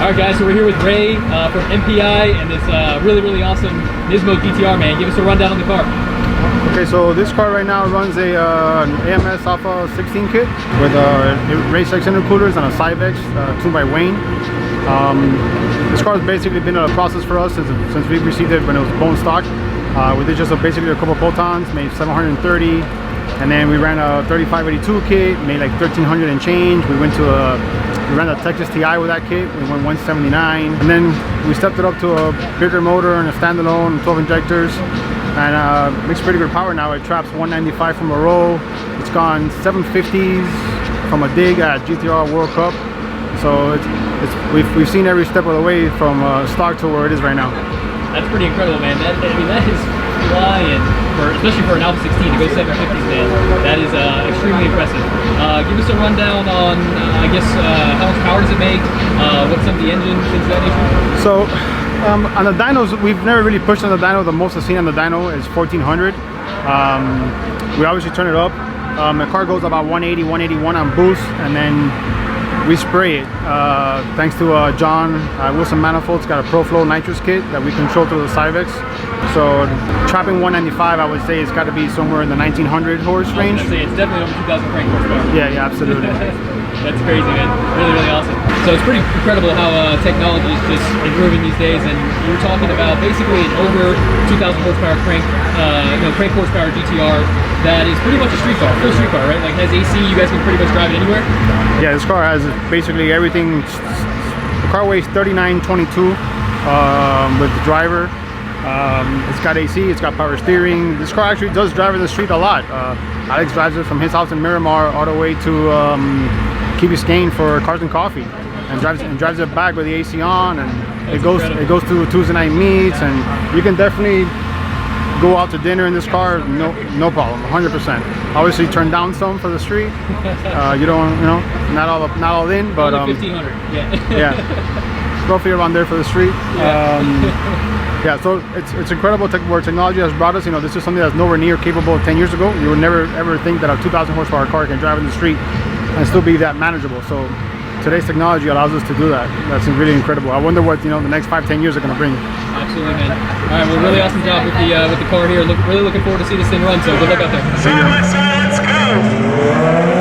All right, guys, so we're here with Ray from MPI and this really awesome Nismo GTR, man. Give us a rundown on the car. Okay, so this car right now runs an AMS Alpha 16 kit with race X intercoolers and a Cyvex tuned by Wayne. This car has basically been a process for us since we received it when it was bone stock. We did just basically a couple Protons, made 730, and then we ran a 3582 kit, made like 1300 and change. We ran a Texas TI with that kit, we went 179, and then we stepped it up to a bigger motor and a standalone, 12 injectors, and makes pretty good power now. It traps 195 from a row. It's gone 750s from a dig at GTR World Cup. So we've seen every step of the way from stock to where it is right now. That's pretty incredible, man. That is flying, especially for an Alpha 16 to go 750s, man. That is extremely impressive. Give us a rundown on, I guess, how much power does it make? What's some of the engine, things of that nature? So, on the dynos, we've never really pushed on the dyno. The most I've seen on the dyno is 1400. We obviously turn it up. The car goes about 180, 181 on boost, and then we spray it. Thanks to John Wilson Manifold's got a ProFlow nitrous kit that we control through the Cyvex. So trapping 195, I would say it's got to be somewhere in the 1900 horse range. I was gonna say, it's definitely over 2000 crank horsepower. Yeah, absolutely. That's crazy, man. Really awesome. So it's pretty incredible how technology is just improving these days. And you were talking about basically an over 2000 horsepower crank, crank horsepower GTR that is pretty much a street car, full street car, right? Like has AC, you guys can pretty much drive it anywhere. Yeah, this car has basically everything. The car weighs 3922 with the driver. It's got AC, it's got power steering. This car actually does drive in the street a lot. Alex drives it from his house in Miramar all the way to Key Biscayne for Cars and Coffee, and drives it back with the AC on, and it goes to Tuesday night meets, and you can definitely go out to dinner in this car, no problem, 100%. Obviously turn down some for the street. You don't, not all in, but 1500. Yeah, roughly around there for the street. Yeah, so it's incredible where technology has brought us. This is something that's nowhere near capable 10 years ago. You would never ever think that a 2000 horsepower car can drive in the street and still be that manageable. So today's technology allows us to do that. That's really incredible. I wonder what the next 5-10 years are going to bring. Absolutely, man. All right, well, really awesome job with the car here. Really looking forward to see this thing run. So good luck out there. See you. Let's go.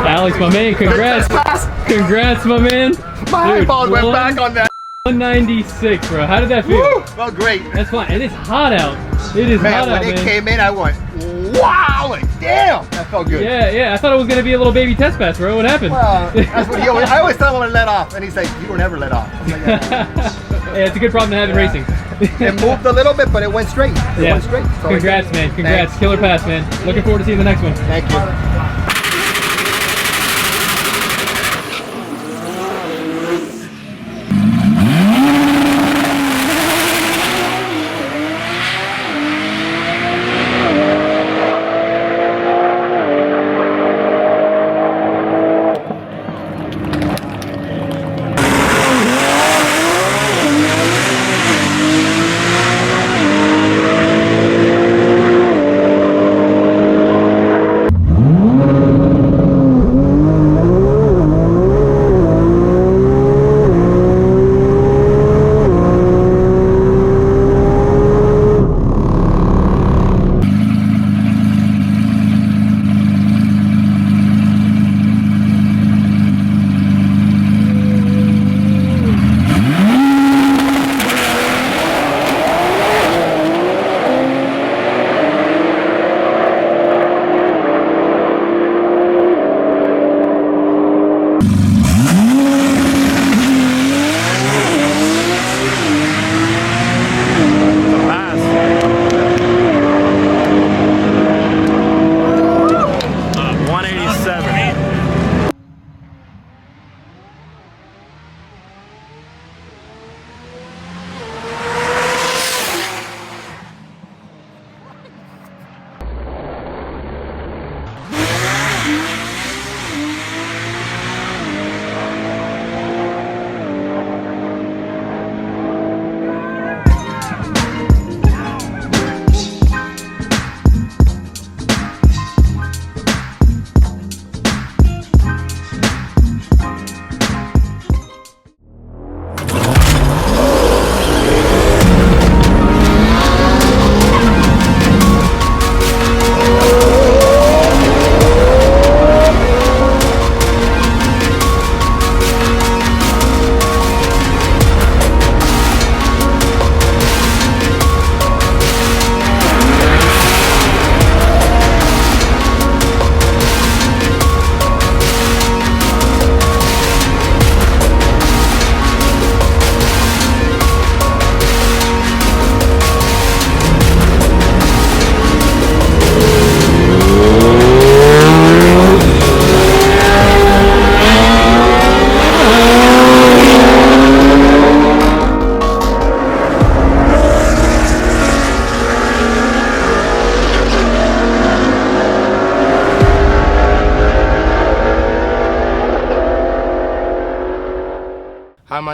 Alex, my man, congrats. Congrats, my man. My eyeball went back on that. 196, bro. How did that feel? Woo! Felt great. That's fine. And it's hot out. It is hot out, when man. it came in, I went, wow, like, damn. That felt good. Yeah. I thought it was going to be a little baby test pass, bro. What happened? Well, that's what I always tell him to let off. And he's like, you don't ever let off. I'm like, Yeah, it's a good problem to have in racing. It moved a little bit, but it went straight. It went straight. So Congrats, man. Congrats. Thanks. Killer pass, man. Looking forward to seeing the next one. Thank you.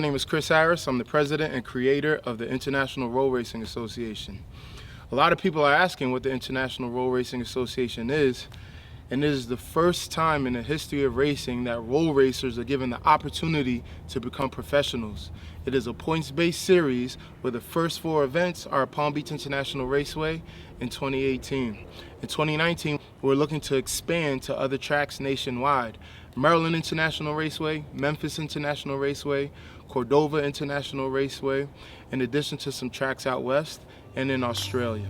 My name is Chris Harris. I'm the president and creator of the International Roll Racing Association. A lot of people are asking what the International Roll Racing Association is, and it is the first time in the history of racing that roll racers are given the opportunity to become professionals. It is a points-based series where the first 4 events are at Palm Beach International Raceway in 2018. In 2019, we're looking to expand to other tracks nationwide. Maryland International Raceway, Memphis International Raceway, Cordova International Raceway, in addition to some tracks out west and in Australia.